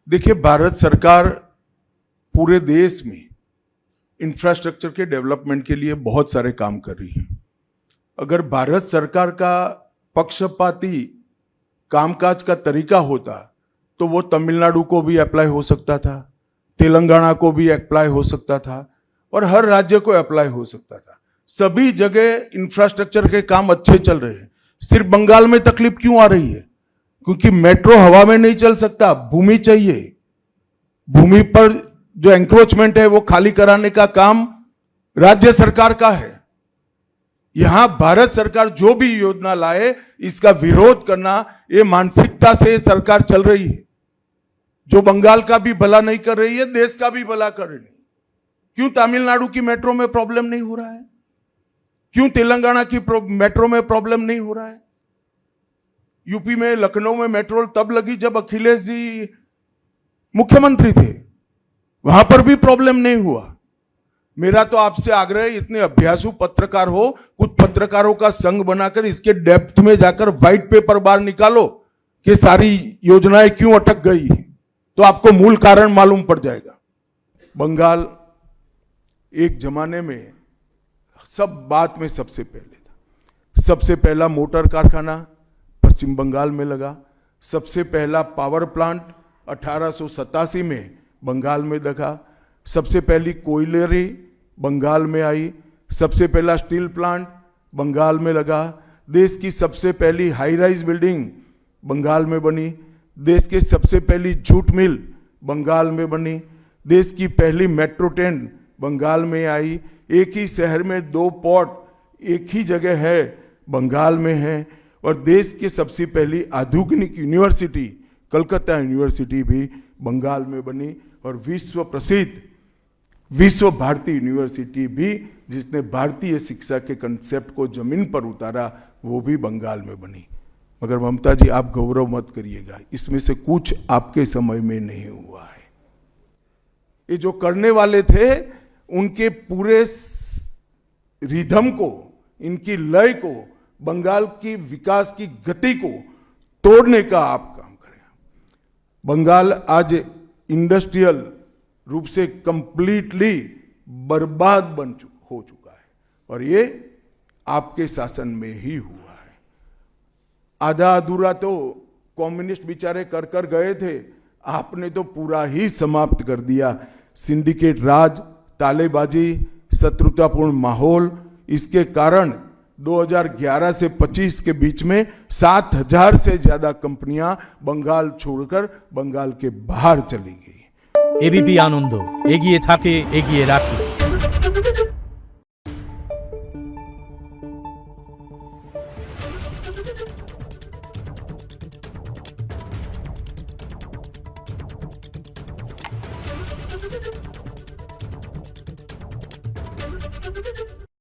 देखिए, भारत सरकार पूरे देश में इंफ्रास्ट्रक्चर के डेवलपमेंट के लिए बहुत सारे काम कर रही है। अगर भारत सरकार का पक्षपाती कामकाज का तरीका होता तो वो तमिलनाडु को भी अप्लाई हो सकता था, तेलंगाना को भी अप्लाई हो सकता था और हर राज्य को अप्लाई हो सकता था। सभी जगह इंफ्रास्ट्रक्चर के काम अच्छे चल रहे हैं। सिर्फ बंगाल में तकलीफ क्यों आ रही है? क्योंकि मेट्रो हवा में नहीं चल सकता, भूमि चाहिए। भूमि पर जो एंक्रोचमेंट है वो खाली कराने का काम राज्य सरकार का है। यहां भारत सरकार जो भी योजना लाए इसका विरोध करना, ये मानसिकता से सरकार चल रही है, जो बंगाल का भी भला नहीं कर रही है, देश का भी भला कर रही है। क्यों तमिलनाडु की मेट्रो में प्रॉब्लम नहीं हो रहा है? क्यों तेलंगाना की मेट्रो में प्रॉब्लम नहीं हो रहा है? यूपी में लखनऊ में मेट्रो तब लगी जब अखिलेश जी मुख्यमंत्री थे, वहां पर भी प्रॉब्लम नहीं हुआ। मेरा तो आपसे आग्रह है, इतने अभ्यासु पत्रकार हो, कुछ पत्रकारों का संघ बनाकर इसके डेप्थ में जाकर व्हाइट पेपर बाहर निकालो कि सारी योजनाएं क्यों अटक गई है, तो आपको मूल कारण मालूम पड़ जाएगा। बंगाल एक जमाने में सब बात में सबसे पहले था। सबसे पहला मोटर कारखाना पश्चिम बंगाल में लगा। सबसे पहला पावर प्लांट 1887 में बंगाल में लगा। सबसे पहली कोयलरी बंगाल में आई। सबसे पहला स्टील प्लांट बंगाल में लगा। देश की सबसे पहली हाई राइज बिल्डिंग बंगाल में बनी। देश की सबसे पहली जूट मिल बंगाल में बनी। देश की पहली मेट्रो ट्रेन बंगाल में आई। एक ही शहर में 2 पोर्ट एक ही जगह है, बंगाल में है। और देश की सबसे पहली आधुनिक यूनिवर्सिटी कलकत्ता यूनिवर्सिटी भी बंगाल में बनी। और विश्व प्रसिद्ध विश्व भारती यूनिवर्सिटी भी, जिसने भारतीय शिक्षा के कंसेप्ट को जमीन पर उतारा, वो भी बंगाल में बनी। मगर ममता जी, आप गौरव मत करिएगा, इसमें से कुछ आपके समय में नहीं हुआ है। ये जो करने वाले थे उनके पूरे रिदम को, इनकी लय को, बंगाल की विकास की गति को तोड़ने का आप काम करें। बंगाल आज इंडस्ट्रियल रूप से कंप्लीटली बर्बाद हो चुका है और ये आपके शासन में ही हुआ है। आधा अधूरा तो कम्युनिस्ट बेचारे कर गए थे, आपने तो पूरा ही समाप्त कर दिया। सिंडिकेट राज, तालेबाजी, शत्रुतापूर्ण माहौल, इसके कारण 2011 से 25 के बीच में 7000 से ज्यादा कंपनियां बंगाल छोड़कर बंगाल के बाहर चली गई। एबीपी आनंद एगिए थाके एगिए राखे।